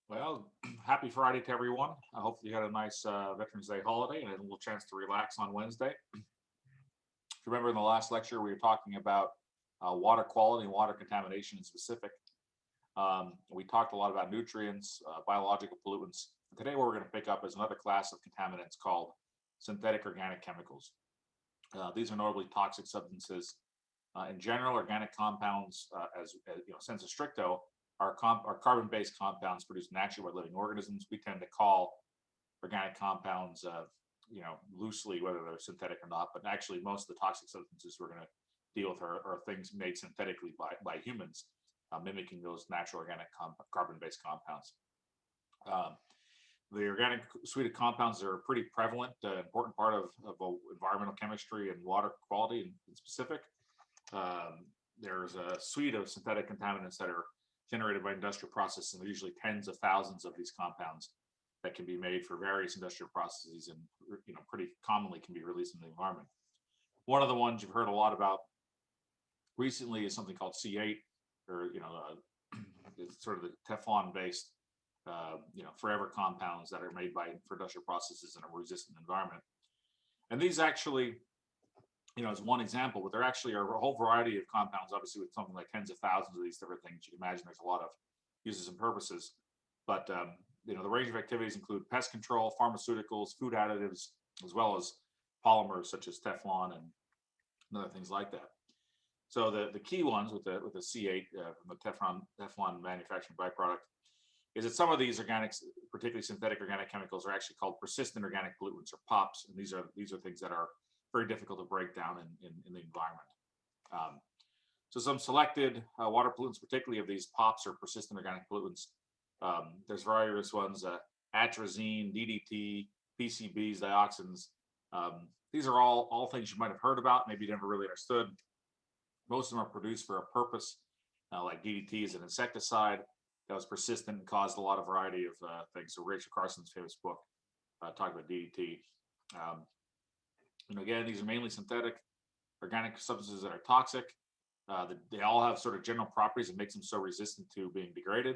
Well, happy Friday to everyone. I hope you had a nice Veterans Day holiday and a little chance to relax on Wednesday. If you remember in the last lecture, we were talking about water quality and water contamination in specific. We talked a lot about nutrients, biological pollutants. Today, what we're going to pick up is another class of contaminants called synthetic organic chemicals. These are notably toxic substances. In general, organic compounds, as sensu stricto, are carbon-based compounds produced naturally by living organisms. We tend to call organic compounds, loosely, whether they're synthetic or not. But actually, most of the toxic substances we're going to deal with are things made synthetically by humans, mimicking those natural organic carbon-based compounds. Um, the organic suite of compounds are a pretty prevalent, important part of environmental chemistry and water quality in specific. There's a suite of synthetic contaminants that are generated by industrial processes, and usually tens of thousands of these compounds that can be made for various industrial processes and pretty commonly can be released in the environment. One of the ones you've heard a lot about recently is something called C8, or it's sort of the Teflon based forever compounds that are made for industrial processes in a resistant environment. And these actually, as one example, but there actually are a whole variety of compounds, obviously with something like tens of thousands of these different things. You can imagine there's a lot of uses and purposes. But the range of activities include pest control, pharmaceuticals, food additives, as well as polymers such as Teflon and other things like that. So the key ones with the C8 from the Teflon manufacturing byproduct is that some of these organics, particularly synthetic organic chemicals, are actually called persistent organic pollutants, or POPs, and these are things that are very difficult to break down in the environment. So some selected water pollutants, particularly of these POPs or persistent organic pollutants, there's various ones: atrazine, DDT, PCBs, dioxins. These are all things you might have heard about, maybe you never really understood. Most of them are produced for a purpose, like DDT is an insecticide that was persistent and caused a lot of variety of things. So Rachel Carson's famous book talked about DDT. Again, these are mainly synthetic organic substances that are toxic. They all have sort of general properties that makes them so resistant to being degraded.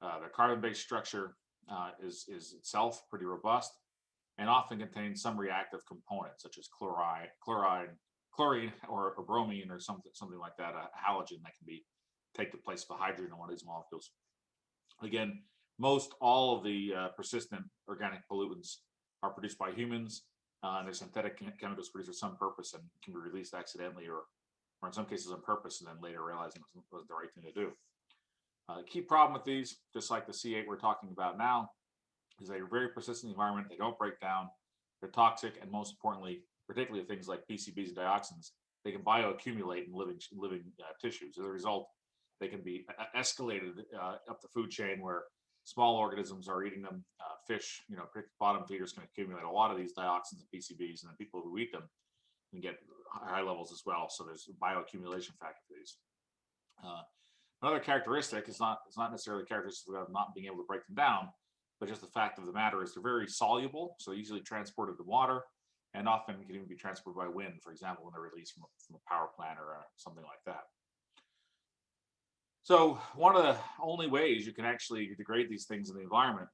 The carbon-based structure is itself pretty robust and often contains some reactive components such as chlorine, or bromine, or something like that, a halogen that can take the place of a hydrogen in one of these molecules. Again, most all of the persistent organic pollutants are produced by humans, and they're synthetic chemicals produced for some purpose and can be released accidentally or in some cases on purpose, and then later realizing it wasn't the right thing to do. The key problem with these, just like the C8 we're talking about now, is they're very persistent in the environment. They don't break down. They're toxic, and most importantly, particularly things like PCBs and dioxins, they can bioaccumulate in living tissues. As a result, they can be escalated up the food chain where small organisms are eating them. Fish, bottom feeders can accumulate a lot of these dioxins and PCBs, and the people who eat them can get high levels as well. So there's a bioaccumulation factor for these. Another characteristic is not necessarily a characteristic of not being able to break them down, but just the fact of the matter is they're very soluble, so easily transported to water, and often can even be transported by wind, for example, when they're released from a power plant or something like that. So one of the only ways you can actually degrade these things in the environment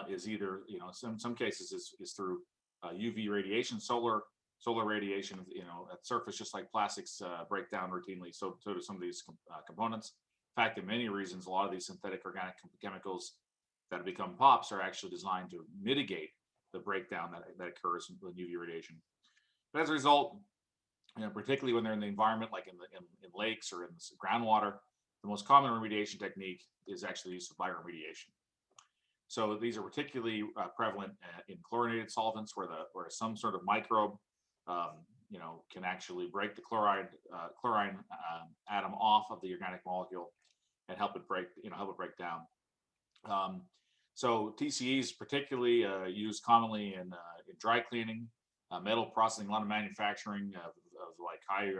is either, in some cases, is through UV radiation, solar radiation. At surface, just like plastics break down routinely, so do some of these components. In fact, in many reasons, a lot of these synthetic organic chemicals that have become POPs are actually designed to mitigate the breakdown that occurs with UV radiation. But as a result, particularly when they're in the environment, like in lakes or in the groundwater, the most common remediation technique is actually use of bioremediation. So these are particularly prevalent in chlorinated solvents, where some sort of microbe, can actually break the chlorine atom off of the organic molecule and help it break down. So TCEs particularly used commonly in dry cleaning, metal processing, a lot of manufacturing of like high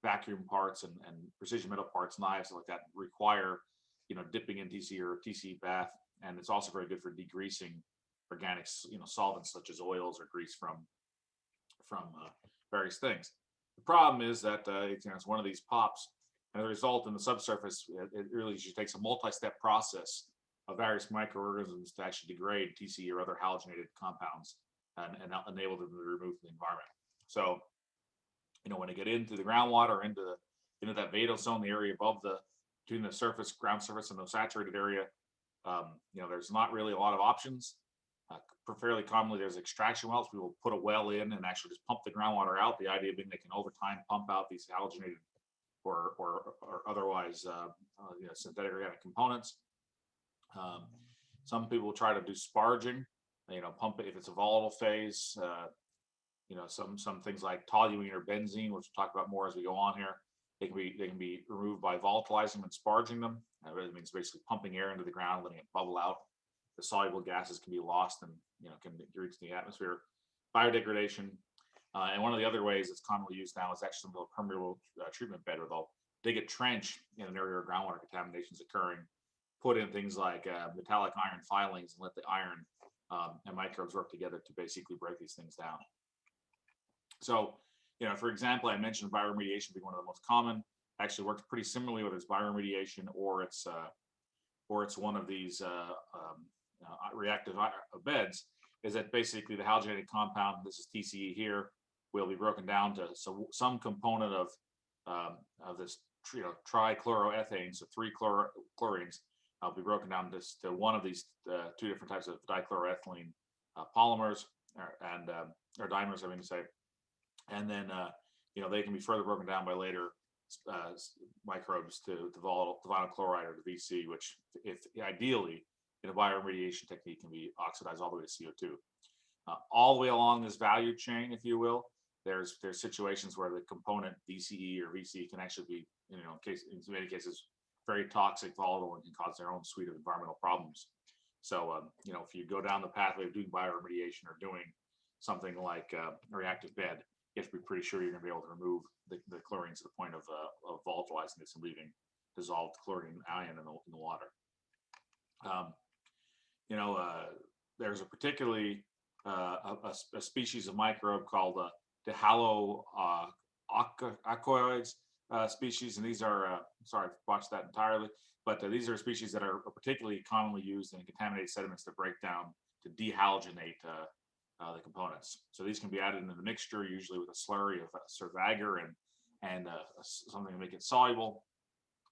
vacuum parts and precision metal parts, knives like that require dipping in TCE or TCE bath, and it's also very good for degreasing organics, solvents such as oils or grease from various things. The problem is that it's one of these POPs, and the result in the subsurface, it really takes a multi-step process of various microorganisms to actually degrade TCE or other halogenated compounds and enable them to be removed from the environment. So, when they get into the groundwater, into that vadose zone, the area above between the surface, ground surface, and the saturated area, there's not really a lot of options. Fairly commonly, there's extraction wells. We will put a well in and actually just pump the groundwater out. The idea being they can over time pump out these halogenated or otherwise synthetic organic components. Some people try to do sparging, pump it if it's a volatile phase. Some things like toluene or benzene, which we'll talk about more as we go on here. They can be removed by volatilizing and sparging them. It means basically pumping air into the ground, letting it bubble out. The soluble gases can be lost and can reach the atmosphere. Biodegradation, and one of the other ways it's commonly used now is actually a permeable treatment bed, where they'll dig a trench in an area where groundwater contamination is occurring, put in things like metallic iron filings, and let the iron and microbes work together to basically break these things down. So, for example, I mentioned bioremediation being one of the most common. Actually works pretty similarly, whether it's bioremediation or it's one of these reactive beds. Is that basically the halogenated compound? This is TCE here. Will be broken down to some component of this trichloroethane, so 3 chlorines. Will be broken down to one of these 2 different types of dichloroethylene polymers or dimers, I mean to say. And then they can be further broken down by later microbes to vinyl chloride or to VC, which, if ideally in a bioremediation technique, can be oxidized all the way to CO2. All the way along this value chain, if you will, there's situations where the component DCE or VC can actually be, in many cases, very toxic, volatile, and can cause their own suite of environmental problems. So, if you go down the pathway of doing bioremediation or doing something like a reactive bed, you have to be pretty sure you're going to be able to remove the chlorines to the point of volatilizing this and leaving dissolved chlorine ion in the water. There's a particularly a species of microbe called the haloacoids species, and these are sorry, I botched that entirely, but these are species that are particularly commonly used in contaminated sediments to break down, to dehalogenate the components. So these can be added into the mixture, usually with a slurry of sort of agar and something to make it soluble.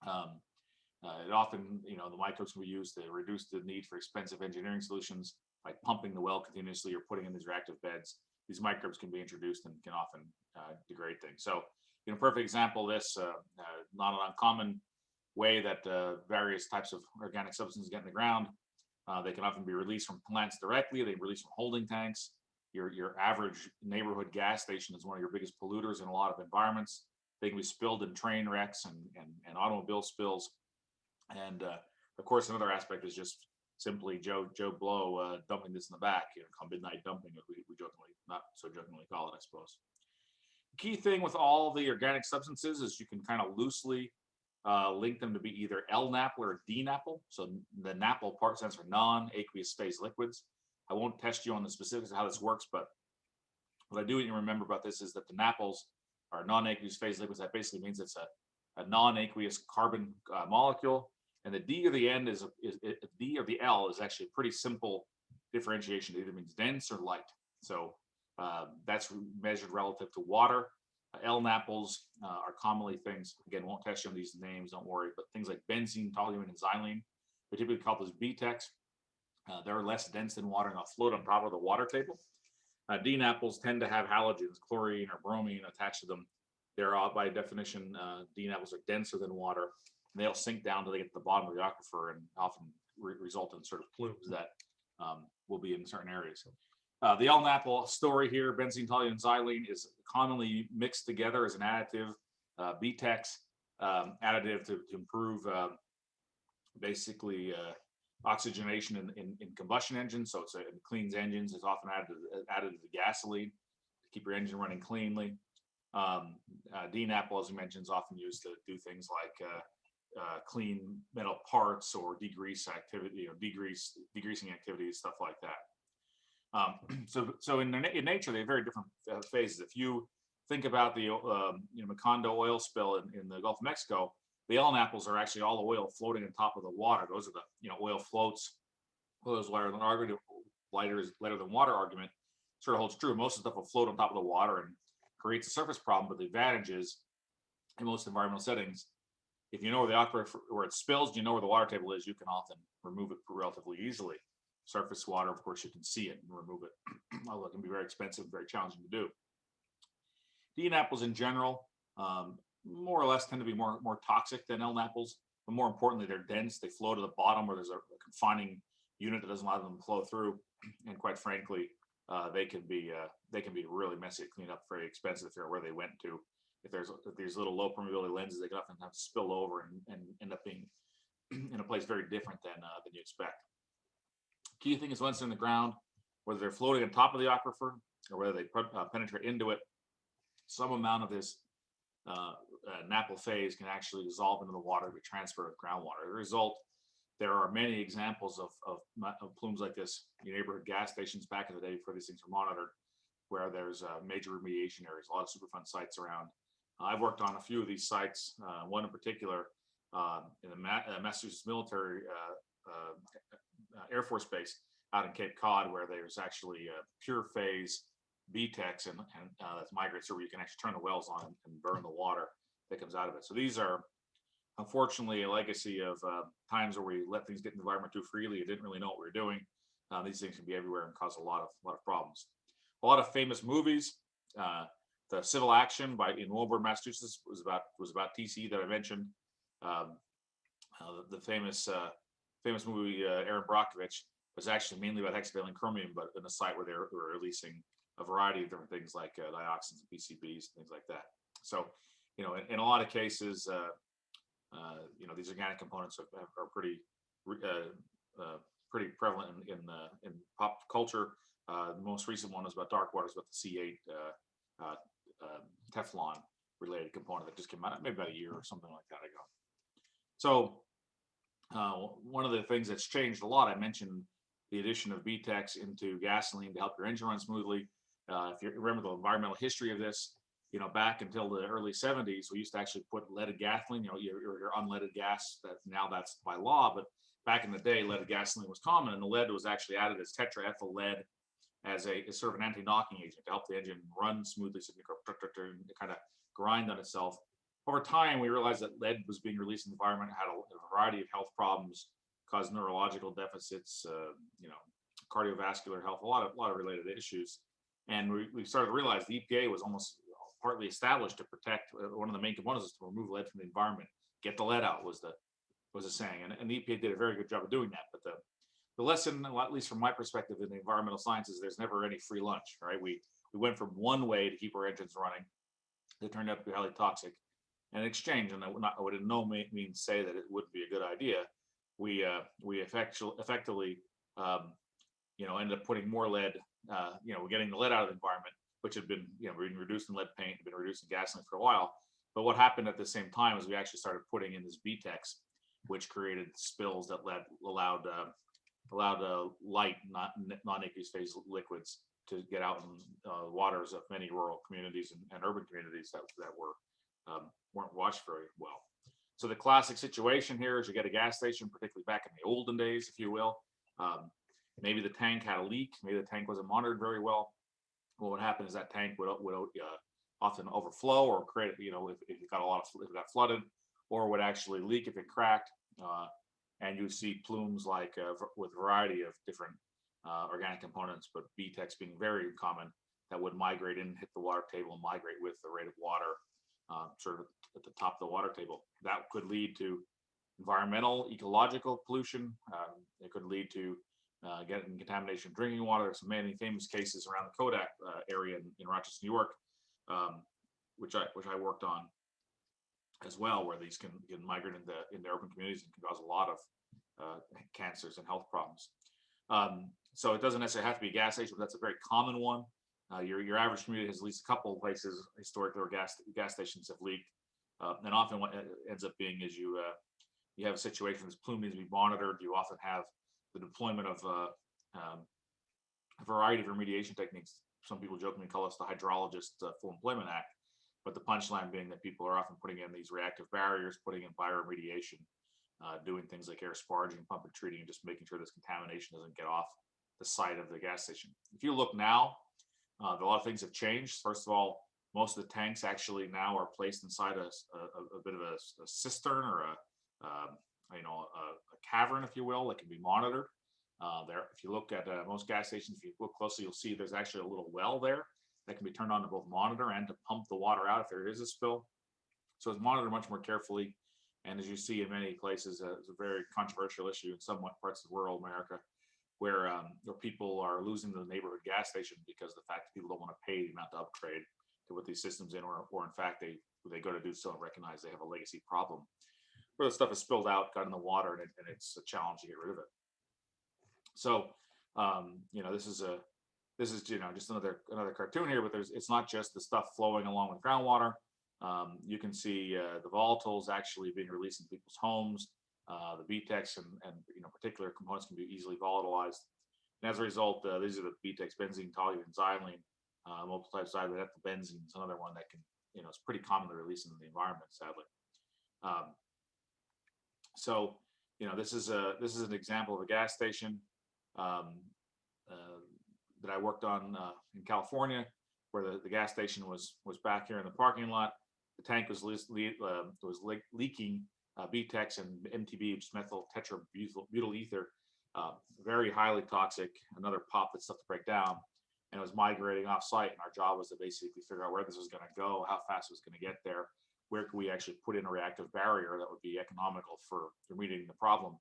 It often, the microbes can be used to reduce the need for expensive engineering solutions, like pumping the well continuously or putting in these reactive beds. These microbes can be introduced and can often degrade things. So, perfect example of this, not an uncommon way that various types of organic substances get in the ground. They can often be released from plants directly. They release from holding tanks. Your average neighborhood gas station is one of your biggest polluters in a lot of environments. They can be spilled in train wrecks and automobile spills. And of course, another aspect is just simply Joe Blow dumping this in the back, called midnight dumping, as we jokingly, not so jokingly call it, I suppose. The key thing with all the organic substances is you can kind of loosely link them to be either L-NAPL or D-NAPL. So the NAPL part stands for non-aqueous phase liquids. I won't test you on the specifics of how this works, but what I do want you to remember about this is that the NAPLs are non-aqueous phase liquids. That basically means it's a non-aqueous carbon molecule, and the D or the N is D or the L is actually a pretty simple differentiation. It either means dense or light. So that's measured relative to water. L-NAPLs are commonly things, again, won't test you on these names, don't worry, but things like benzene, toluene, and xylene, we typically call those BTECs. They're less dense than water and they'll float on top of the water table. D-NAPLs tend to have halogens, chlorine or bromine attached to them. They're by definition, D-NAPLs are denser than water, and they'll sink down till they get to the bottom of the aquifer and often result in sort of plumes that will be in certain areas. The L-NAPL story here, benzene, toluene, and xylene, is commonly mixed together as an additive, BTECs, additive to improve basically oxygenation in combustion engines. So it cleans engines. It's often added to the gasoline to keep your engine running cleanly. D-NAPL, as we mentioned, is often used to do things like clean metal parts or degrease activity, degreasing activities, stuff like that. So in nature, they have very different phases. If you think about the Macondo oil spill in the Gulf of Mexico, The Ellen apples are actually all oil floating on top of the water. Those are the, oil floats. Oil is lighter than argument, lighter than water argument sort of holds true. Most of the stuff will float on top of the water and creates a surface problem. But the advantage is, in most environmental settings, if you know where the aquifer, where it spills, you know where the water table is, you can often remove it relatively easily. Surface water, of course, you can see it and remove it, although it can be very expensive, very challenging to do. DN apples in general, more or less tend to be more toxic than Elm apples, but more importantly, they're dense. They flow to the bottom where there's a confining unit that doesn't allow them to flow through, and quite frankly, they can be really messy to clean up, very expensive to figure out where they went to. If there's these little low permeability lenses, they can often have to spill over and end up being in a place very different than you expect. Key thing is once they're in the ground, whether they're floating on top of the aquifer or whether they penetrate into it, some amount of this NAPL phase can actually dissolve into the water to be transferred to groundwater. As a result, there are many examples of plumes like this in neighborhood gas stations back in the day before these things were monitored, where there's major remediation areas, a lot of Superfund sites around. I've worked on a few of these sites, one in particular in the Massachusetts military Air Force Base out in Cape Cod, where there's actually pure phase BTEX and that migrates through, where you can actually turn the wells on and burn the water that comes out of it. So these are unfortunately a legacy of times where we let things get in the environment too freely and didn't really know what we were doing. These things can be everywhere and cause a lot of problems. A lot of famous movies. The Civil Action in Woburn, Massachusetts was about TCE that I mentioned. The famous movie Aaron Brockovich was actually mainly about hexavalent chromium, but in a site where they were releasing a variety of different things like dioxins and PCBs, things like that. So, in a lot of cases, these organic components are pretty prevalent in pop culture. The most recent one is about dark waters, about the C8 Teflon related component that just came out maybe about a year or something like that ago. So one of the things that's changed a lot, I mentioned the addition of BTEX into gasoline to help your engine run smoothly. If you remember the environmental history of this, back until the early 70s, we used to actually put leaded gasoline, your unleaded gas, now that's by law, but back in the day, leaded gasoline was common, and the lead was actually added as tetraethyl lead as sort of an anti-knocking agent to help the engine run smoothly, so it can kind of grind on itself. Over time, we realized that lead was being released in the environment, had a variety of health problems, caused neurological deficits, cardiovascular health, a lot of related issues. And we started to realize the EPA was almost partly established to protect, one of the main components is to remove lead from the environment. Get the lead out was the saying, and the EPA did a very good job of doing that. But the lesson, at least from my perspective in the environmental sciences, there's never any free lunch, right? We went from one way to keep our engines running that turned out to be highly toxic. And in exchange, and I would in no means say that it would be a good idea, we effectively ended up putting more lead, getting the lead out of the environment, which had been been reduced in lead paint, had been reduced in gasoline for a while. But what happened at the same time is we actually started putting in this BTEX, which created spills that allowed light, non-aqueous phase liquids to get out in waters of many rural communities and urban communities that weren't watched very well. So the classic situation here is you get a gas station, particularly back in the olden days, if you will. Maybe the tank had a leak. Maybe the tank wasn't monitored very well. What would happen is that tank would often overflow or create, if it got flooded, or would actually leak if it cracked. And you see plumes with a variety of different organic components, but BTEX being very common, that would migrate in, hit the water table, and migrate with the rate of water, sort of at the top of the water table. That could lead to environmental, ecological pollution. It could lead to getting contamination of drinking water. There's many famous cases around the Kodak area in Rochester, New York, which I worked on as well, where these can migrate into urban communities and can cause a lot of cancers and health problems. So it doesn't necessarily have to be a gas station, but that's a very common one. Your average community has at least a couple of places historically where gas stations have leaked. And often what ends up being is you have a situation where this plume needs to be monitored. You often have the deployment of a variety of remediation techniques. Some people jokingly call us the Hydrologist Full Employment Act, But the punchline being that people are often putting in these reactive barriers, putting in bioremediation, doing things like air sparging, pump and treating, and just making sure this contamination doesn't get off the site of the gas station. If you look now, a lot of things have changed. First of all, most of the tanks actually now are placed inside a bit of a cistern or a cavern, if you will, that can be monitored. There, if you look at most gas stations, if you look closely, you'll see there's actually a little well there that can be turned on to both monitor and to pump the water out if there is a spill. So it's monitored much more carefully. And as you see in many places, it's a very controversial issue in some parts of the rural America, where people are losing the neighborhood gas station because of the fact that people don't want to pay the amount to upgrade to put these systems in, or in fact they go to do so and recognize they have a legacy problem where the stuff is spilled out, got in the water, and it's a challenge to get rid of it. So this is just another cartoon here, but it's not just the stuff flowing along with groundwater. You can see the volatiles actually being released in people's homes. The BTEX and particular components can be easily volatilized. And as a result, these are the BTEX, benzene, toluene, xylene, multiple types of benzene is another one that can, it's pretty commonly released into the environment, sadly. So this is an example of a gas station that I worked on in California, where the gas station was back here in the parking lot. The tank was leaking BTEX and MTB, which is methyl tetrabutyl ether, very highly toxic, another pop that's tough to break down, and it was migrating off site. And our job was to basically figure out where this was going to go, how fast it was going to get there, where could we actually put in a reactive barrier that would be economical for remediating the problem,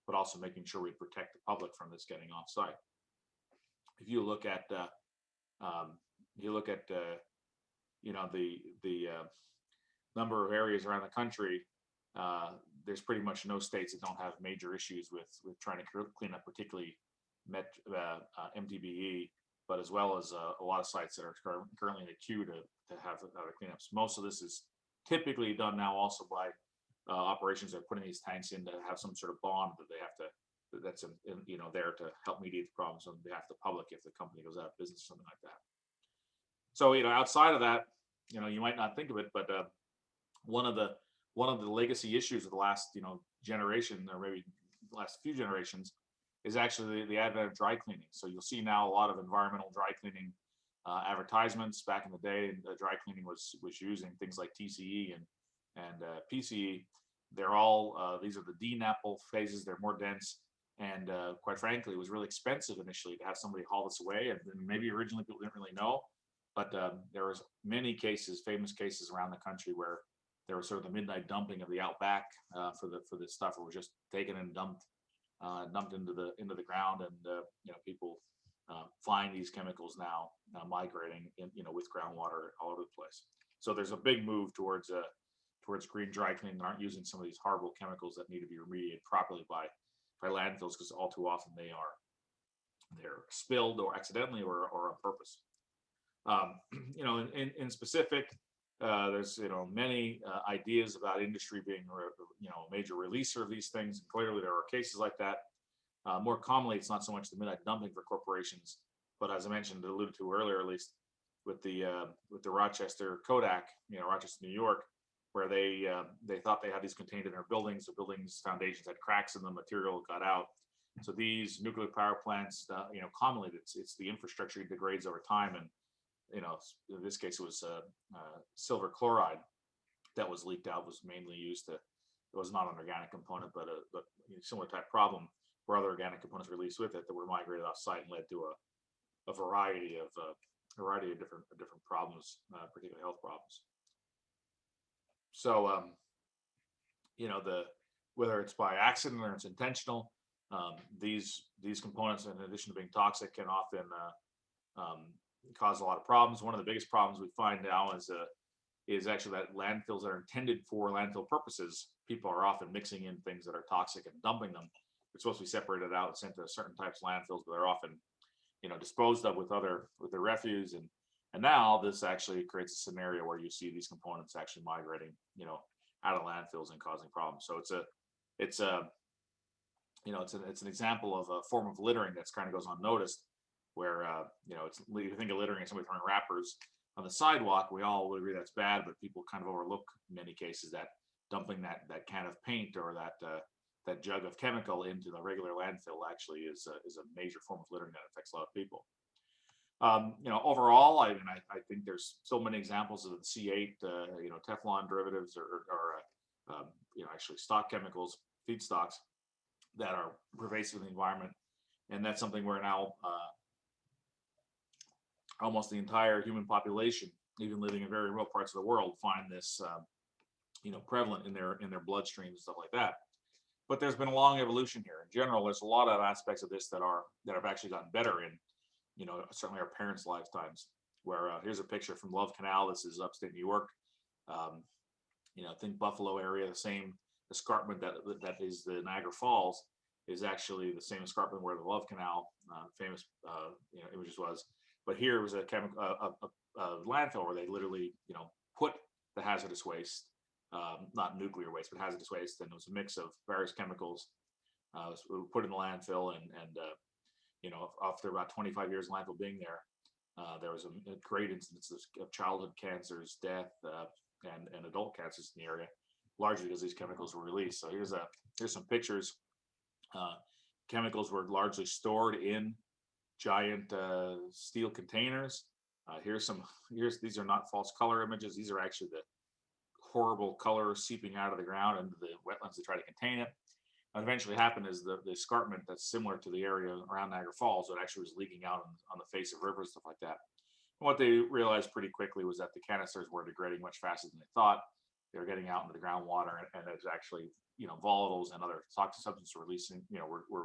but also making sure we protect the public from this getting off site. If you look at the number of areas around the country, there's pretty much no states that don't have major issues with trying to clean up, particularly MTBE, but as well as a lot of sites that are currently in the queue to have other cleanups. Most of this is typically done now also by operations that are putting these tanks in to have some sort of bond that they have to, that's there to help mediate the problems on behalf of the public if the company goes out of business or something like that. So outside of that, you might not think of it, but one of the legacy issues of the last generation, or maybe the last few generations, is actually the advent of dry cleaning. So you'll see now a lot of environmental dry cleaning advertisements. Back in the day, dry cleaning was using things like TCE and PCE. They're all these are the DNAPL phases. They're more dense, and quite frankly, it was really expensive initially to have somebody haul this away. And maybe originally people didn't really know, but there was many cases, famous cases around the country where there was sort of the midnight dumping of the outback for this stuff. It was just taken and dumped into the ground, and people find these chemicals now migrating with groundwater all over the place. So there's a big move towards green dry cleaning that aren't using some of these horrible chemicals that need to be remediated properly by landfills, because all too often they're spilled or accidentally or on purpose. In specific, there's many ideas about industry being a major releaser of these things. And clearly, there are cases like that. More commonly, it's not so much the midnight dumping for corporations, but as I mentioned, alluded to earlier, at least with the Rochester Kodak, Rochester, New York, where they thought they had these contained in their buildings. The buildings' foundations had cracks in the material got out. So these nuclear power plants, commonly it's the infrastructure degrades over time, and in this case it was silver chloride that was leaked out, was mainly used to. It was not an organic component, but a similar type problem where other organic components released with it that were migrated off site and led to a variety of different problems, particularly health problems. So whether it's by accident or it's intentional, these components, in addition to being toxic, can often cause a lot of problems. One of the biggest problems we find now is actually that landfills that are intended for landfill purposes, people are often mixing in things that are toxic and dumping them. It's supposed to be separated out and sent to certain types of landfills, but they're often disposed of with their refuse, and now this actually creates a scenario where you see these components actually migrating out of landfills and causing problems. So it's an example of a form of littering that's kind of goes unnoticed, where you think of littering as somebody throwing wrappers. on the sidewalk, we all would agree that's bad, but people kind of overlook in many cases that dumping that can of paint or that jug of chemical into the regular landfill actually is a major form of littering that affects a lot of people. Overall, I think there's so many examples of the C8, Teflon derivatives or actually stock chemicals, feedstocks that are pervasive in the environment, and that's something where now almost the entire human population, even living in very remote parts of the world, find this prevalent in their bloodstream and stuff like that. But there's been a long evolution here. In general, there's a lot of aspects of this that have actually gotten better in certainly our parents' lifetimes. Where here's a picture from Love Canal. This is upstate New York. Think Buffalo area. The same escarpment that is the Niagara Falls is actually the same escarpment where the Love Canal, famous images was. But here was a landfill where they literally put the hazardous waste, not nuclear waste, but hazardous waste, and it was a mix of various chemicals put in the landfill, and after about 25 years of landfill being there was a great incidence of childhood cancers, death, and adult cancers in the area, largely because these chemicals were released. So here's some pictures. Chemicals were largely stored in giant steel containers. These are not false color images. These are actually the horrible color seeping out of the ground into the wetlands to try to contain it. What eventually happened is the escarpment that's similar to the area around Niagara Falls, it actually was leaking out on the face of rivers, stuff like that. And what they realized pretty quickly was that the canisters were degrading much faster than they thought. They were getting out into the groundwater, and it's actually volatiles and other toxic substances were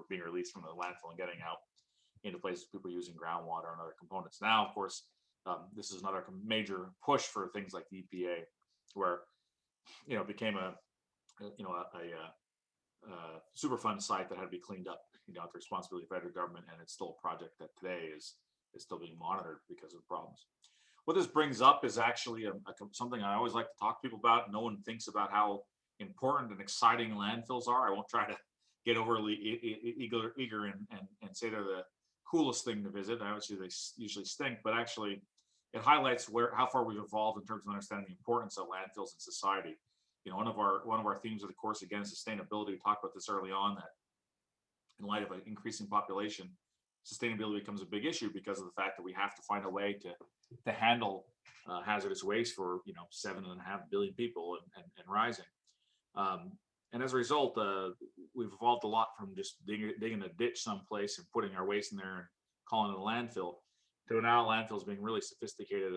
being released from the landfill and getting out into places people using groundwater and other components. Now, of course, this is another major push for things like the EPA, where it became a Superfund site that had to be cleaned up, at the responsibility of the federal government, and it's still a project that today is still being monitored because of problems. What this brings up is actually something I always like to talk to people about. No one thinks about how important and exciting landfills are. I won't try to get overly eager and say they're the coolest thing to visit. Obviously, they usually stink, but actually, it highlights how far we've evolved in terms of understanding the importance of landfills in society. One of our themes of the course, again, is sustainability. We talked about this early on, that in light of an increasing population, sustainability becomes a big issue because of the fact that we have to find a way to handle hazardous waste for 7.5 billion people and rising. And as a result, we've evolved a lot from just digging a ditch someplace and putting our waste in there and calling it a landfill, to now landfills being really sophisticated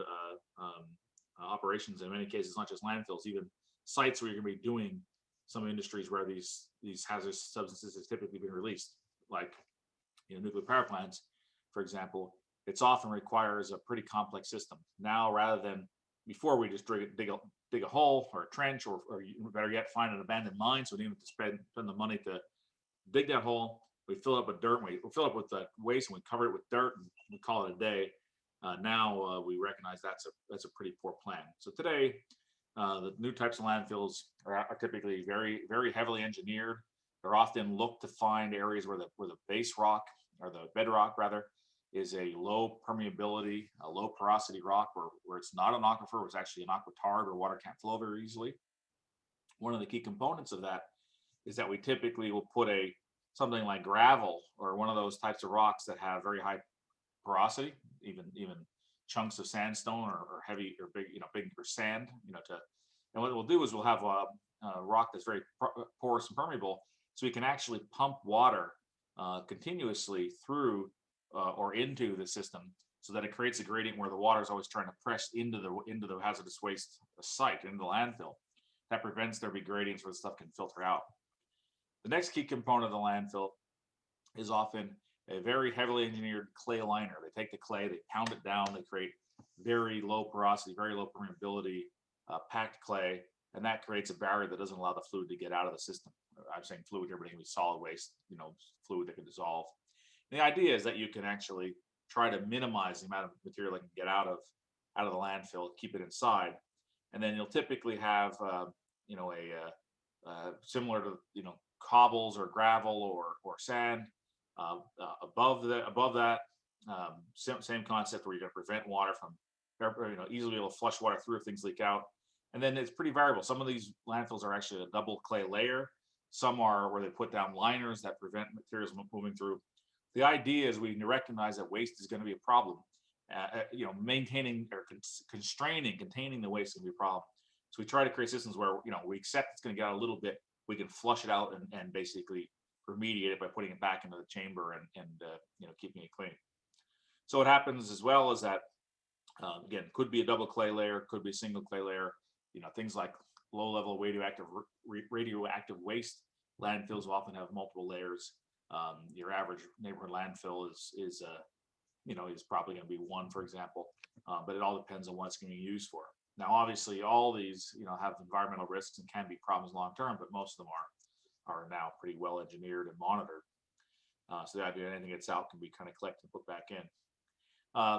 operations. In many cases, not just landfills, even sites where you're going to be doing some industries where these hazardous substances have typically been released, like nuclear power plants, for example. It's often requires a pretty complex system. Now, rather than before, we just dig a hole or a trench, or better yet, find an abandoned mine, so we don't have to spend the money to dig that hole. We fill it up with dirt, and we fill it up with waste, and we cover it with dirt, and we call it a day. Now we recognize that's a pretty poor plan. So today, the new types of landfills are typically very, very heavily engineered. They're often looked to find areas where the base rock, or the bedrock rather, is a low permeability, a low porosity rock, where it's not an aquifer, where it's actually an aquitard where water can't flow very easily. One of the key components of that is that we typically will put something like gravel, or one of those types of rocks that have very high porosity, even chunks of sandstone or heavy or big sand, and what we'll do is we'll have a rock that's very porous and permeable, so we can actually pump water continuously through or into the system, so that it creates a gradient where the water is always trying to press into the hazardous waste site, into the landfill. That prevents there be gradients where the stuff can filter out. The next key component of the landfill is often a very heavily engineered clay liner. They take the clay, they pound it down, they create very low porosity, very low permeability packed clay, and that creates a barrier that doesn't allow the fluid to get out of the system. I'm saying fluid here, but it can be solid waste, fluid that can dissolve. And the idea is that you can actually try to minimize the amount of material that can get out of the landfill, keep it inside, and then you'll typically have similar to cobbles or gravel or sand. Above that, same concept, where you're going to prevent water from easily able to flush water through if things leak out. And then it's pretty variable. Some of these landfills are actually a double clay layer. Some are where they put down liners that prevent materials from moving through. The idea is we recognize that waste is going to be a problem. Maintaining or containing the waste is going to be a problem. So we try to create systems where we accept it's going to get out a little bit. We can flush it out and basically remediate it by putting it back into the chamber and keeping it clean. So what happens as well is that again, could be a double clay layer, could be a single clay layer. Things like low-level radioactive waste landfills will often have multiple layers. Your average neighborhood landfill is probably going to be one, for example, but it all depends on what it's going to be used for. Now, obviously, all these have environmental risks and can be problems long term, but most of them are now pretty well engineered and monitored. So the idea anything gets out can be kind of collected and put back in.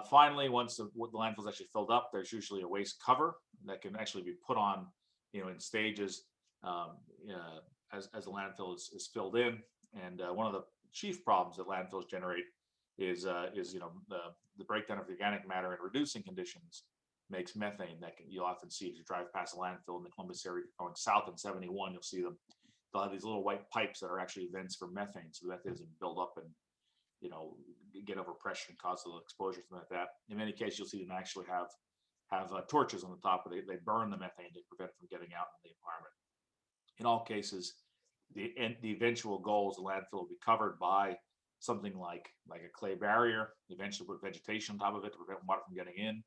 Finally, once the landfill is actually filled up, there's usually a waste cover that can actually be put on, in stages as the landfill is filled in. And one of the chief problems that landfills generate is the breakdown of the organic matter in reducing conditions makes methane that you'll often see as you drive past a landfill in the Columbus area going south in 71. You'll see them. They'll have these little white pipes that are actually vents for methane, so that doesn't build up and get over pressure and cause a little exposure, something like that. In many cases, you'll see them actually have torches on the top where they burn the methane to prevent it from getting out in the environment. In all cases, the eventual goal is the landfill will be covered by something like a clay barrier, eventually put vegetation on top of it to prevent water from getting in.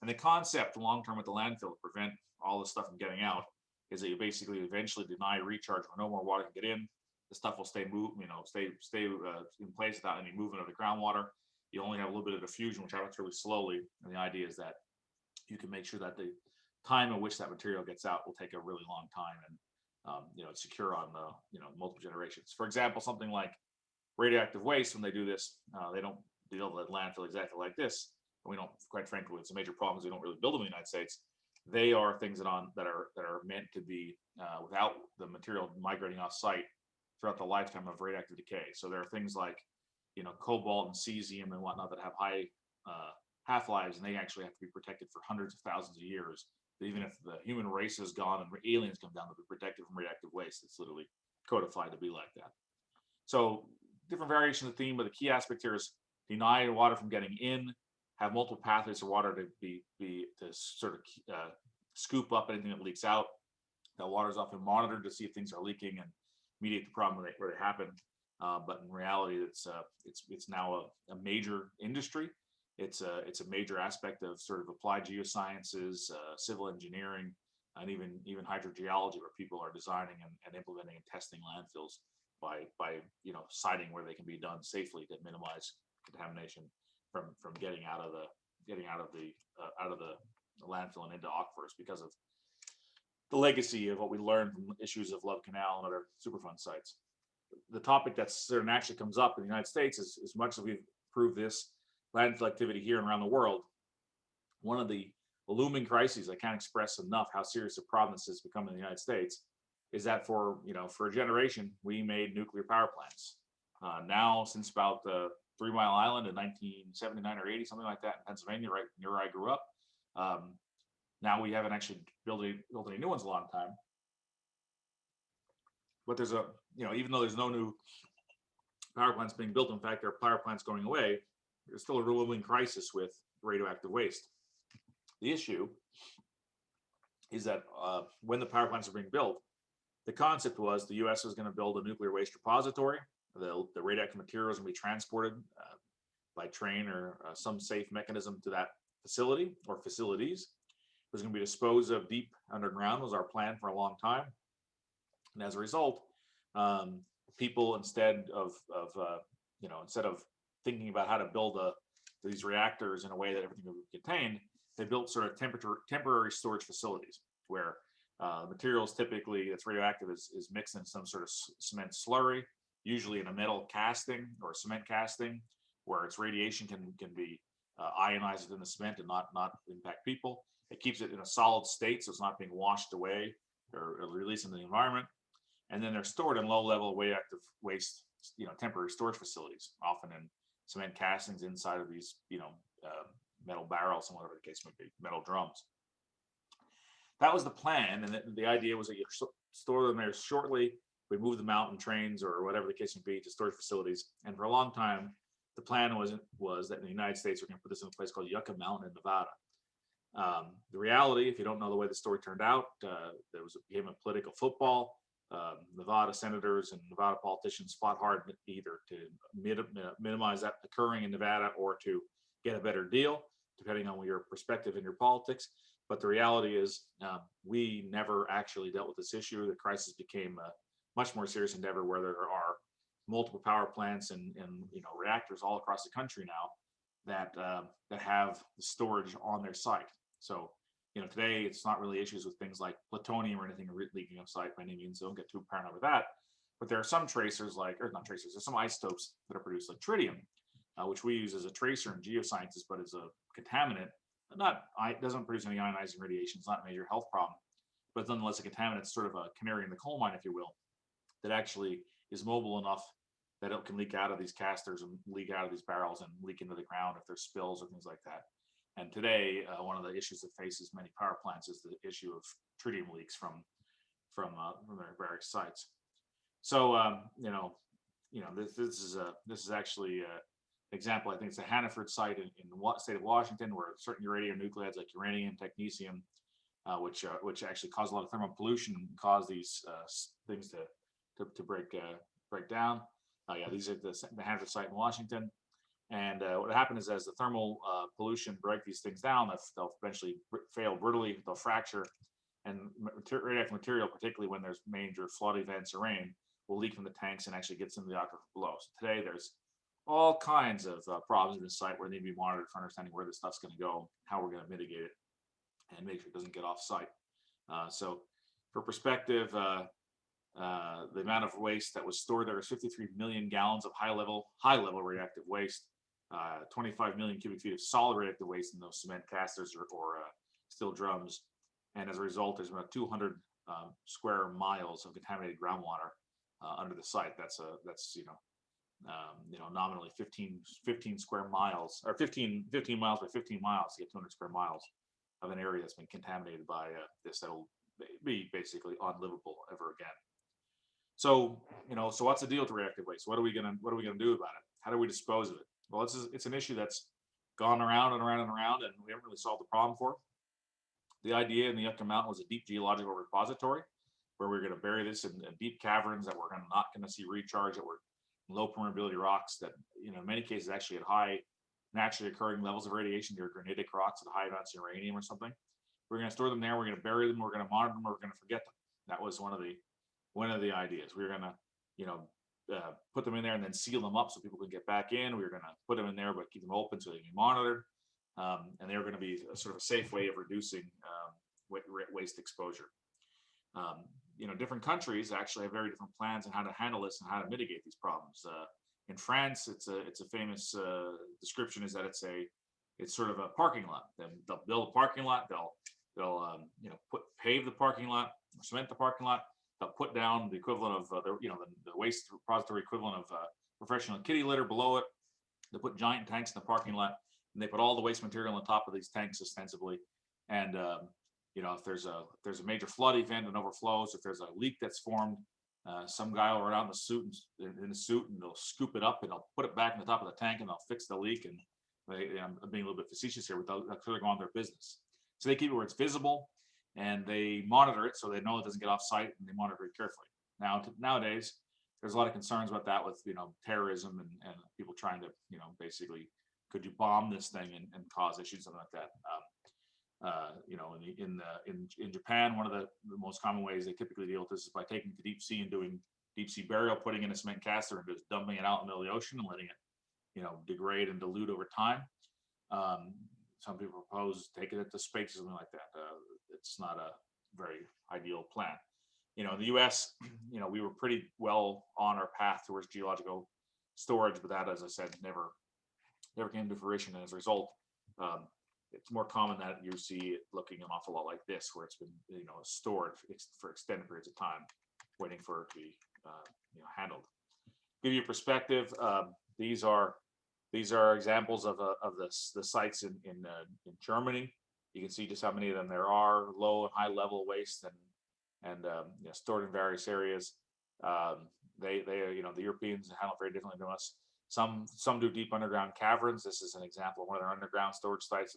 And the concept long term with the landfill to prevent all this stuff from getting out is that you basically eventually deny recharge where no more water can get in. The stuff will stay in place without any movement of the groundwater. You only have a little bit of diffusion, which happens really slowly. And the idea is that you can make sure that the time in which that material gets out will take a really long time, and it's secure on multiple generations. For example, something like radioactive waste, when they do this, they don't deal with landfill exactly like this. And we don't, quite frankly, it's a major problem because we don't really build them in the United States. They are things that are meant to be without the material migrating off site throughout the lifetime of radioactive decay. So there are things like cobalt and cesium and whatnot that have high half-lives, and they actually have to be protected for hundreds of thousands of years. But even if the human race is gone and aliens come down, they'll be protected from radioactive waste. It's literally codified to be like that. So different variations of the theme, but the key aspect here is deny water from getting in, have multiple pathways for water to sort of scoop up anything that leaks out. That water is often monitored to see if things are leaking and mediate the problem where they happen. But in reality, it's now a major industry. It's a major aspect of sort of applied geosciences, civil engineering, and even hydrogeology, where people are designing and implementing and testing landfills by siting where they can be done safely to minimize contamination from getting out of the landfill and into aquifers, because of the legacy of what we learned from issues of Love Canal and other Superfund sites. The topic that sort of naturally comes up in the United States is, as much as we've proved this landfill activity here and around the world, one of the looming crises I can't express enough how serious a problem this has become in the United States is that for a generation we made nuclear power plants. Now, since about 3 Mile Island in 1979 or 80, something like that, in Pennsylvania, right near where I grew up. Now we haven't actually built any new ones in a long time. But there's even though there's no new power plants being built, in fact, there are power plants going away, there's still a looming crisis with radioactive waste. The issue is that when the power plants are being built, the concept was the U.S. was going to build a nuclear waste repository. The radioactive materials will be transported by train or some safe mechanism to that facility or facilities. It was going to be disposed of deep underground, was our plan for a long time. And as a result, people, instead of thinking about how to build these reactors in a way that everything would be contained, they built sort of temporary storage facilities where materials typically that's radioactive is mixed in some sort of cement slurry, usually in a metal casting or cement casting, where its radiation can be ionized within the cement and not impact people. It keeps it in a solid state, so it's not being washed away or released into the environment. And then they're stored in low-level radioactive waste, temporary storage facilities, often in cement castings inside of these, metal barrels and whatever the case may be, metal drums. That was the plan, and the idea was that you store them there shortly. We move them out in trains or whatever the case may be to storage facilities. And for a long time, the plan was that in the United States we're going to put this in a place called Yucca Mountain in Nevada. The reality, if you don't know the way the story turned out, became a political football. Nevada senators and Nevada politicians fought hard either to minimize that occurring in Nevada or to get a better deal, depending on your perspective and your politics. But the reality is, we never actually dealt with this issue. The crisis became a much more serious endeavor, where there are multiple power plants and reactors all across the country now that have the storage on their site. So today it's not really issues with things like plutonium or anything leaking off site by any means. So don't get too paranoid with that. But there are some tracers, there's some isotopes that are produced, like tritium, which we use as a tracer in Geosciences, but as a contaminant. It doesn't produce any ionizing radiation. It's not a major health problem, but nonetheless a contaminant. It's sort of a canary in the coal mine, if you will, that actually is mobile enough that it can leak out of these casters and leak out of these barrels and leak into the ground if there's spills or things like that. And today, one of the issues that faces many power plants is the issue of tritium leaks from their various sites. So this is actually example. I think it's a Hannaford site in the state of Washington, where certain radionuclides like uranium, technetium, which actually cause a lot of thermal pollution and cause these things to break down. These are the Hannaford site in Washington. And what happened is, as the thermal pollution break these things down, they'll eventually fail brittlely. They'll fracture, and radioactive material, particularly when there's major flood events or rain, will leak from the tanks and actually gets into the aquifer below. So today, there's all kinds of problems in this site where they need to be monitored for understanding where this stuff's going to go, how we're going to mitigate it, and make sure it doesn't get off site. So, for perspective, the amount of waste that was stored there is 53 million gallons of high level radioactive waste, 25 million cubic feet of solid radioactive waste in those cement casters or steel drums, and as a result, there's about 200 square miles of contaminated groundwater under the site. That's nominally 15 square miles, or 15 miles by 15 miles to get 200 square miles of an area that's been contaminated by this that'll be basically unlivable ever again. So what's the deal with reactive waste? What are we gonna do about it? How do we dispose of it? Well, it's an issue that's gone around and around and around, and we haven't really solved the problem for it. The idea in the Yucca Mountain was a deep geological repository, where we're going to bury this in deep caverns that we're not going to see recharge, that were low permeability rocks that, in many cases actually had high naturally occurring levels of radiation. They're granitic rocks at high amounts of uranium or something. We're going to store them there. We're going to bury them. We're going to monitor them. We're going to forget them. That was one of the ideas. We were going to, put them in there and then seal them up so people could get back in. We were going to put them in there, but keep them open so they can be monitored. And they were going to be a sort of a safe way of reducing waste exposure. Different countries actually have very different plans on how to handle this and how to mitigate these problems. In France, it's a famous description is that it's sort of a parking lot. They'll build a parking lot. They'll pave the parking lot, cement the parking lot. They'll put down the equivalent of the waste repository equivalent of professional kitty litter below it. They put giant tanks in the parking lot, and they put all the waste material on top of these tanks ostensibly. And if there's a major flood event and overflows, if there's a leak that's formed, some guy will run out in a suit, and they'll scoop it up and they'll put it back in the top of the tank and they'll fix the leak. And I'm being a little bit facetious here, but they'll clearly go on their business. So they keep it where it's visible, and they monitor it so they know it doesn't get off site, and they monitor it carefully. Nowadays, there's a lot of concerns about that with terrorism and people trying to basically, could you bomb this thing and cause issues, something like that. In Japan, one of the most common ways they typically deal with this is by taking the deep sea and doing deep sea burial, putting in a cement caster and just dumping it out in the middle of the ocean and letting it, degrade and dilute over time. Some people propose taking it to space or something like that. It's not a very ideal plan. In the U.S., we were pretty well on our path towards geological storage, but that, as I said, never came to fruition. And as a result, it's more common that you see it looking an awful lot like this, where it's been stored for extended periods of time, waiting for it to be handled. To give you a perspective, these are These are examples of the sites in Germany. You can see just how many of them there are, low and high level waste, and stored in various areas. They the Europeans handle it very differently than us. Some do deep underground caverns. This is an example of one of their underground storage sites.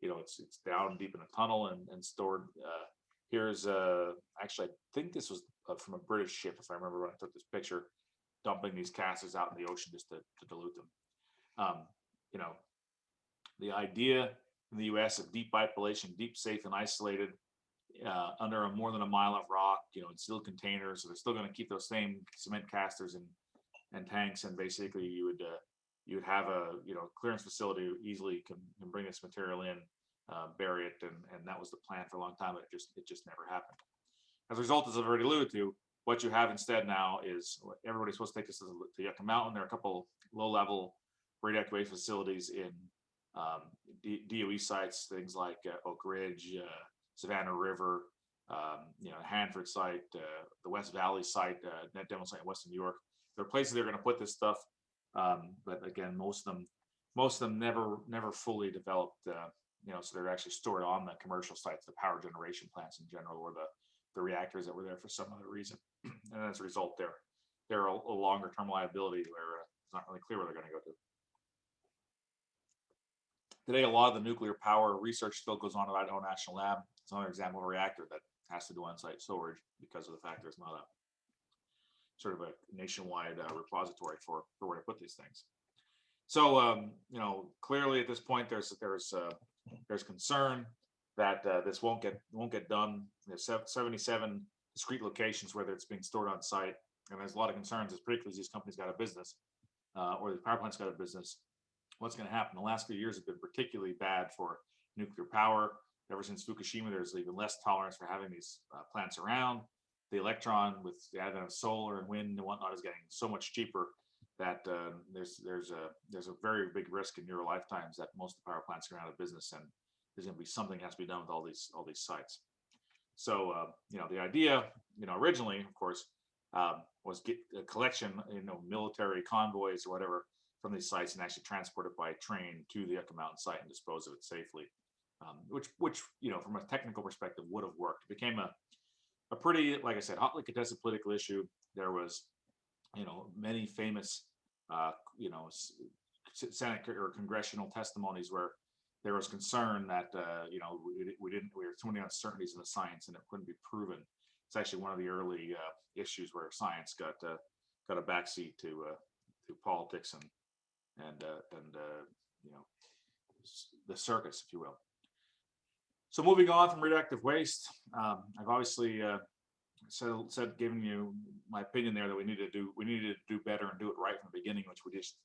It's down deep in a tunnel and stored. Here's actually, I think this was from a British ship, if I remember when I took this picture, dumping these gases out in the ocean just to dilute them. Um, you know, the idea in the U.S. of deep isolation, deep, safe, and isolated under more than a mile of rock, in sealed containers. So they're still going to keep those same cement casters and tanks, and basically you would have a clearance facility easily can bring this material in, bury it, and that was the plan for a long time, but it just never happened. As a result, as I've already alluded to, what you have instead now is everybody's supposed to take this to Yucca Mountain. There are a couple low-level radioactive waste facilities in DOE sites, things like Oak Ridge, Savannah River, Hanford site, the West Valley site, net demo site in Western New York. There are places they're going to put this stuff, but again, most of them never fully developed. So they're actually stored on the commercial sites, the power generation plants in general, or the reactors that were there for some other reason. And as a result, they're a longer term liability where it's not really clear where they're going to go to. Today, a lot of the nuclear power research still goes on at Idaho National Lab. It's another example of a reactor that has to do on-site storage because of the fact there's not a sort of a nationwide repository for where to put these things. So, clearly at this point, there's concern that this won't get done. There's 77 discrete locations where it's being stored on site, and there's a lot of concerns, particularly as these companies got a business, or the power plants got a business. What's going to happen? The last few years have been particularly bad for nuclear power. Ever since Fukushima, there's even less tolerance for having these plants around. The electron, with the advent of solar and wind and whatnot, is getting so much cheaper that there's a very big risk in your lifetimes that most of the power plants are out of business, and there's going to be something that has to be done with all these sites. So the idea, originally, of course, was get a collection, military convoys or whatever from these sites and actually transport it by train to the Yucca Mountain site and dispose of it safely, which from a technical perspective would have worked. It became a pretty, like I said, hotly contested political issue. There was, many famous, Senate or congressional testimonies where there was concern that, we were too many uncertainties in the science and it couldn't be proven. It's actually one of the early issues where science got a backseat to politics and the circus, if you will. So moving on from radioactive waste, I've obviously said, giving you my opinion there that we needed to do better and do it right from the beginning, which we just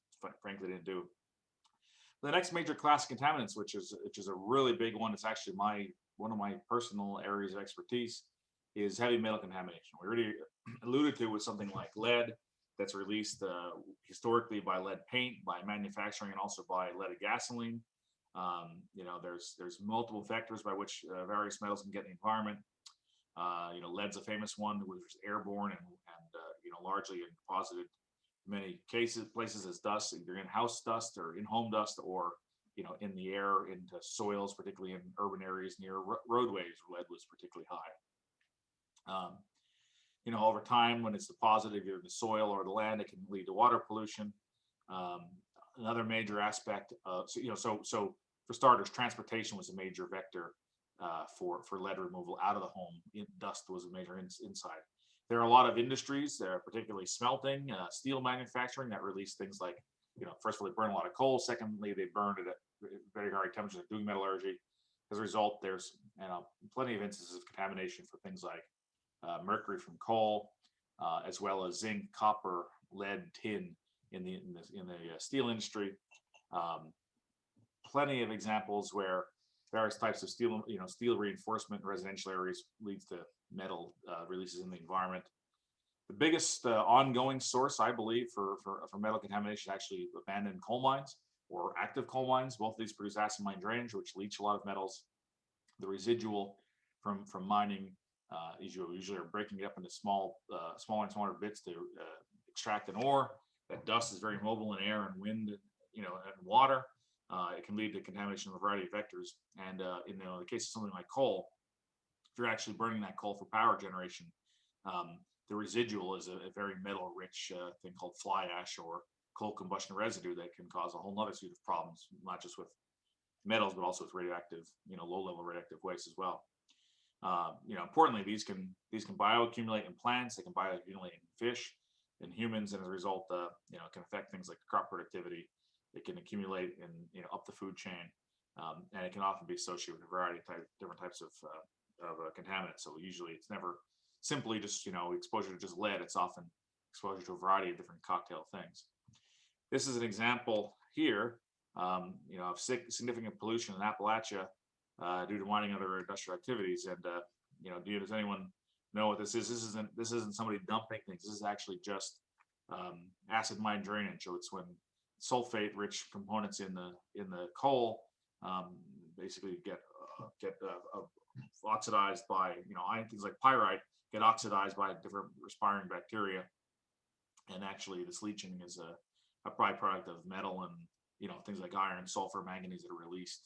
frankly didn't do. The next major class of contaminants, which is a really big one, it's actually one of my personal areas of expertise, is heavy metal contamination. We already alluded to with something like lead that's released historically by lead paint, by manufacturing, and also by leaded gasoline. There's multiple vectors by which various metals can get in the environment. Lead's a famous one, which is airborne and largely deposited in many places as dust, either in-house dust or in-home dust, or in the air into soils, particularly in urban areas near roadways where lead was particularly high. Over time, when it's deposited either in the soil or the land, it can lead to water pollution. Another major aspect of, so for starters, transportation was a major vector for lead removal out of the home. Dust was a major inside. There are a lot of industries, particularly smelting, steel manufacturing, that release things like, first of all, they burn a lot of coal. Secondly, they burn it at very high temperatures, doing metallurgy. As a result, there's plenty of instances of contamination for things like mercury from coal, as well as zinc, copper, lead, tin in the steel industry. Plenty of examples where various types of steel reinforcement in residential areas leads to metal releases in the environment. The biggest ongoing source, I believe, for metal contamination is actually abandoned coal mines or active coal mines. Both of these produce acid mine drainage, which leach a lot of metals. The residual from mining is you usually are breaking it up into smaller and smaller bits to extract an ore. That dust is very mobile in air and wind, and water. It can lead to contamination of a variety of vectors. And in the case of something like coal, if you're actually burning that coal for power generation, the residual is a very metal-rich thing called fly ash or coal combustion residue that can cause a whole other suite of problems, not just with metals, but also with radioactive, low-level radioactive waste as well. Importantly, these can bioaccumulate in plants, they can bioaccumulate in fish, in humans, and as a result, it can affect things like crop productivity. It can accumulate in up the food chain, and it can often be associated with a variety of different types of contaminants. So usually, it's never simply just exposure to just lead. It's often exposure to a variety of different cocktail things. This is an example here, of significant pollution in Appalachia due to mining and other industrial activities. And does anyone know what this is? This isn't somebody dumping things. This is actually just acid mine drainage. So it's when sulfate-rich components in the coal basically get oxidized by things like pyrite get oxidized by different respiring bacteria, and actually this leaching is a byproduct of metal and things like iron, sulfur, manganese that are released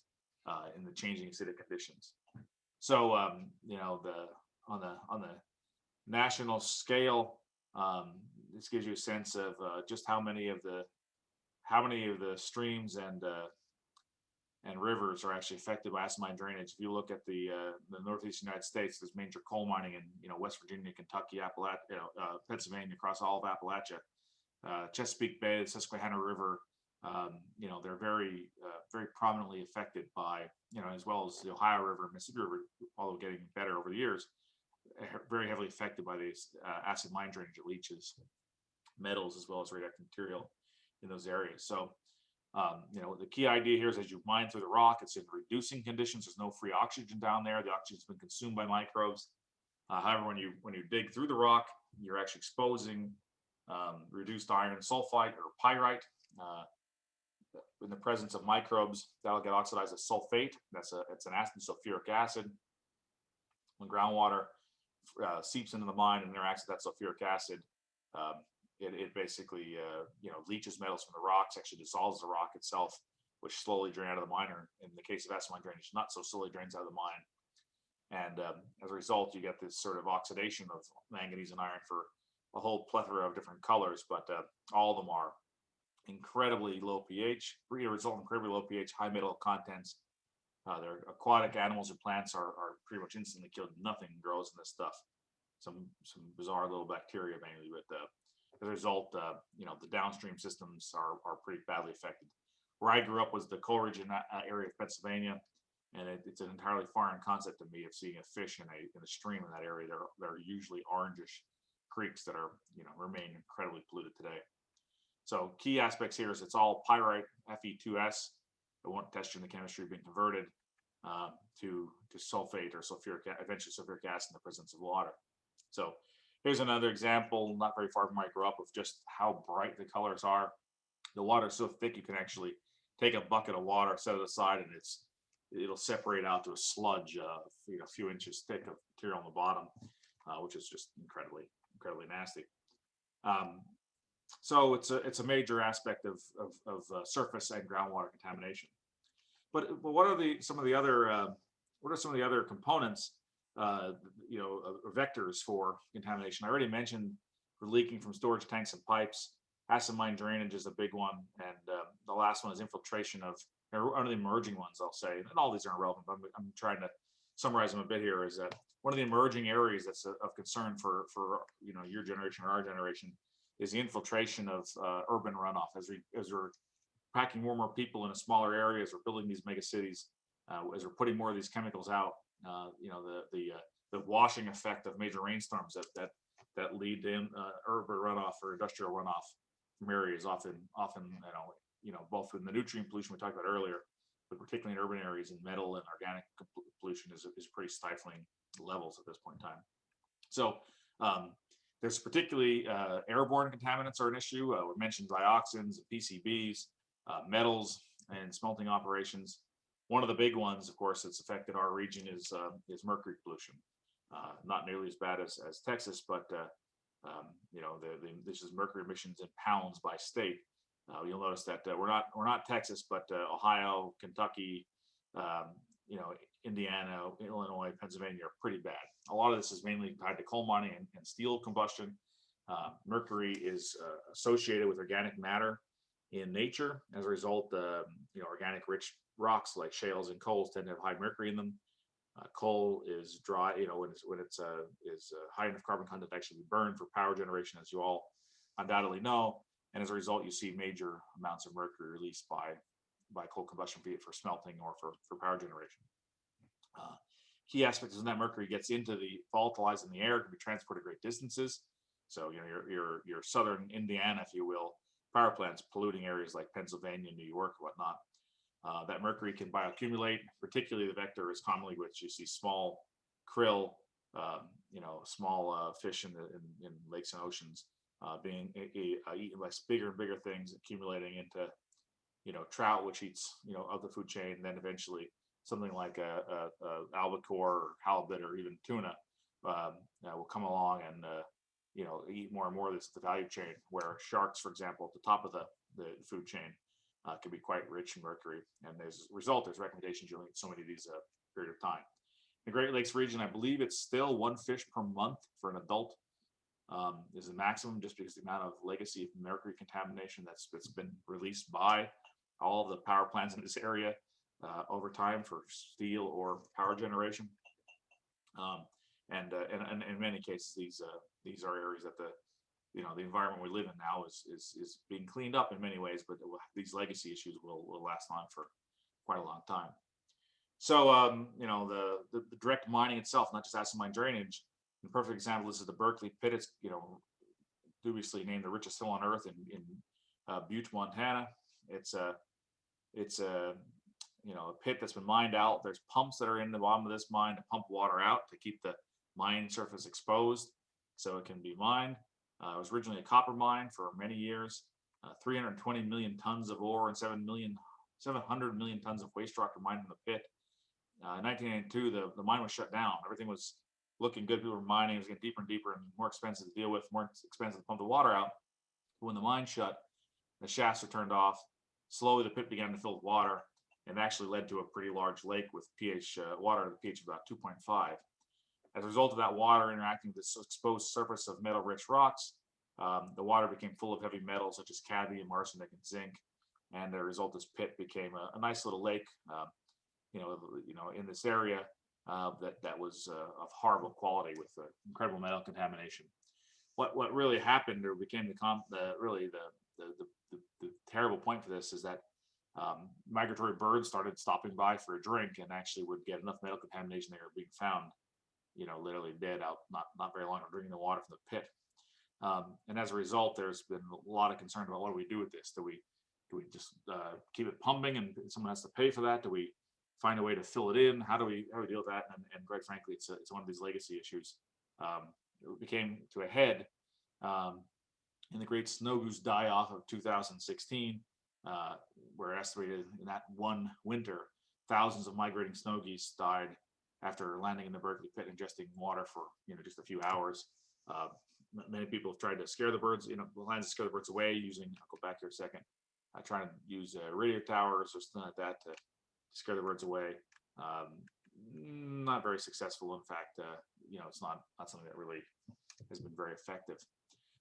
in the changing acidic conditions. So on the national scale, this gives you a sense of just how many of the streams and rivers are actually affected by acid mine drainage. If you look at the northeast United States, there's major coal mining in West Virginia, Kentucky, Pennsylvania, across all of Appalachia, Chesapeake Bay, the Susquehanna River. They're very very prominently affected by as well as the Ohio River, Mississippi River, although getting better over the years, very heavily affected by these acid mine drainage. It leaches metals as well as radioactive material in those areas. So the key idea here is as you mine through the rock, it's in reducing conditions. There's no free oxygen down there. The oxygen's been consumed by microbes. However, when you dig through the rock, you're actually exposing reduced iron sulfide or pyrite. In the presence of microbes, that'll get oxidized as sulfate. It's an acid, sulfuric acid. When groundwater seeps into the mine and interacts with that sulfuric acid, it basically leaches metals from the rocks, actually dissolves the rock itself, which slowly drain out of the mine. Or in the case of acid mine drainage, not so slowly drains out of the mine. And as a result, you get this sort of oxidation of manganese and iron for a whole plethora of different colors, but all of them are incredibly low pH, result in incredibly low pH, high metal contents. Their aquatic animals and plants are pretty much instantly killed. Nothing grows in this stuff. Some bizarre little bacteria mainly, but as a result, the downstream systems are pretty badly affected. Where I grew up was the Coleridge area of Pennsylvania, and it's an entirely foreign concept to me of seeing a fish in a stream in that area. They're usually orangish creeks that are remain incredibly polluted today. So key aspects here is it's all pyrite, Fe2S. It won't test you in the chemistry being converted to sulfate or eventually sulfuric acid in the presence of water. So here's another example, not very far from where I grew up, of just how bright the colors are. The water is so thick you can actually take a bucket of water, set it aside, and it'll separate out to a sludge, a few inches thick of material on the bottom, which is just incredibly nasty. So it's a major aspect of surface and groundwater contamination. But what are some of the other components, or vectors for contamination? I already mentioned leaking from storage tanks and pipes. Acid mine drainage is a big one, and the last one is infiltration of one of the emerging ones. I'll say, and all these are irrelevant, but I'm trying to summarize them a bit here. Is that one of the emerging areas that's of concern for your generation or our generation is the infiltration of urban runoff. As we're packing more and more people in a smaller area, as we're building these mega cities, as we're putting more of these chemicals out, the washing effect of major rainstorms that lead to urban runoff or industrial runoff from areas often both in the nutrient pollution we talked about earlier, but particularly in urban areas, and metal and organic pollution is pretty stifling levels at this point in time. So there's particularly airborne contaminants are an issue. We mentioned dioxins, PCBs, metals, and smelting operations. One of the big ones, of course, that's affected our region is mercury pollution. Not nearly as bad as Texas, but this is mercury emissions in pounds by state. You'll notice that we're not Texas, but Ohio, Kentucky, um, Indiana, Illinois, Pennsylvania are pretty bad. A lot of this is mainly tied to coal mining and steel combustion. Mercury is associated with organic matter in nature. As a result, organic rich rocks like shales and coals tend to have high mercury in them. Coal is dry, when it's is high enough carbon content to actually be burned for power generation, as you all undoubtedly know. And as a result, you see major amounts of mercury released by coal combustion, be it for smelting or for power generation. Uh, Key aspect is when that mercury gets into the volatilized in the air, it can be transported great distances. So your southern Indiana, if you will, power plants polluting areas like Pennsylvania, New York, whatnot. That mercury can bioaccumulate, particularly the vector is commonly which you see small krill, small fish in lakes and oceans being eaten by bigger and bigger things, accumulating into trout, which eats of the food chain, and then eventually something like a albacore or halibut or even tuna will come along and eat more and more of this the value chain. Where sharks, for example, at the top of the food chain, can be quite rich in mercury, and as a result, there's recommendations you only eat so many of these period of time. In the Great Lakes region, I believe it's still one fish per month for an adult is the maximum, just because the amount of legacy mercury contamination that's been released by all of the power plants in this area over time for steel or power generation. And in many cases, these are areas that the environment we live in now is being cleaned up in many ways, but these legacy issues will last on for quite a long time. So the direct mining itself, not just acid mine drainage. A perfect example, this is the Berkeley pit. It's dubiously named the richest hill on earth in Butte, Montana. It's a pit that's been mined out. There's pumps that are in the bottom of this mine to pump water out to keep the mine surface exposed so it can be mined. It was originally a copper mine for many years. 320 million tons of ore and 700 million tons of waste rock were mined in the pit. In 1992, the mine was shut down. Everything was looking good. People were mining. It was getting deeper and deeper and more expensive to deal with, more expensive to pump the water out. But when the mine shut, the shafts were turned off. Slowly, the pit began to fill with water, and actually led to a pretty large lake with water at a pH of about 2.5. As a result of that water interacting with the exposed surface of metal-rich rocks, the water became full of heavy metals such as cadmium, arsenic, and zinc. And the result, this pit became a nice little lake, in this area that was of horrible quality with incredible metal contamination. What really happened, or became the terrible point for this, is that migratory birds started stopping by for a drink and actually would get enough metal contamination they were being found, literally dead out not very long after drinking the water from the pit. And as a result, there's been a lot of concern about what do we do with this? Do we just keep it pumping and someone has to pay for that? Do we find a way to fill it in? How do we deal with that? And quite frankly, it's one of these legacy issues. It became to a head in the Great Snow Goose Die-Off of 2016, where estimated in that one winter, thousands of migrating snow geese died after landing in the Berkeley pit, ingesting water for just a few hours. Many people have tried to scare the birds, plans to scare the birds away using. I'll go back here a second. Trying to use radio towers or something like that to scare the birds away. Not very successful. In fact, it's not something that really has been very effective.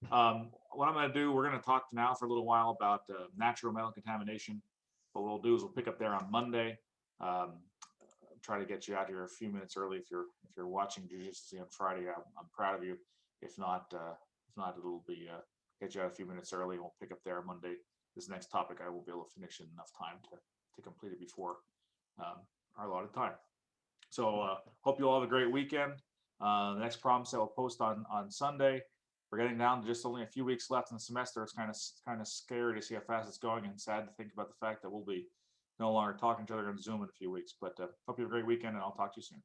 What I'm going to do, we're going to talk now for a little while about natural metal contamination. What we'll do is we'll pick up there on Monday. Try to get you out here a few minutes early if you're watching Geosciences on Friday. I'm proud of you. If not, it'll be get you out a few minutes early. We'll pick up there on Monday. This next topic, I will be able to finish in enough time to complete it before our allotted time. So hope you all have a great weekend. The next problem set we'll post on Sunday. We're getting down to just only a few weeks left in the semester. It's kind of scary to see how fast it's going, and sad to think about the fact that we'll be no longer talking to each other on Zoom in a few weeks. But hope you have a great weekend, and I'll talk to you soon.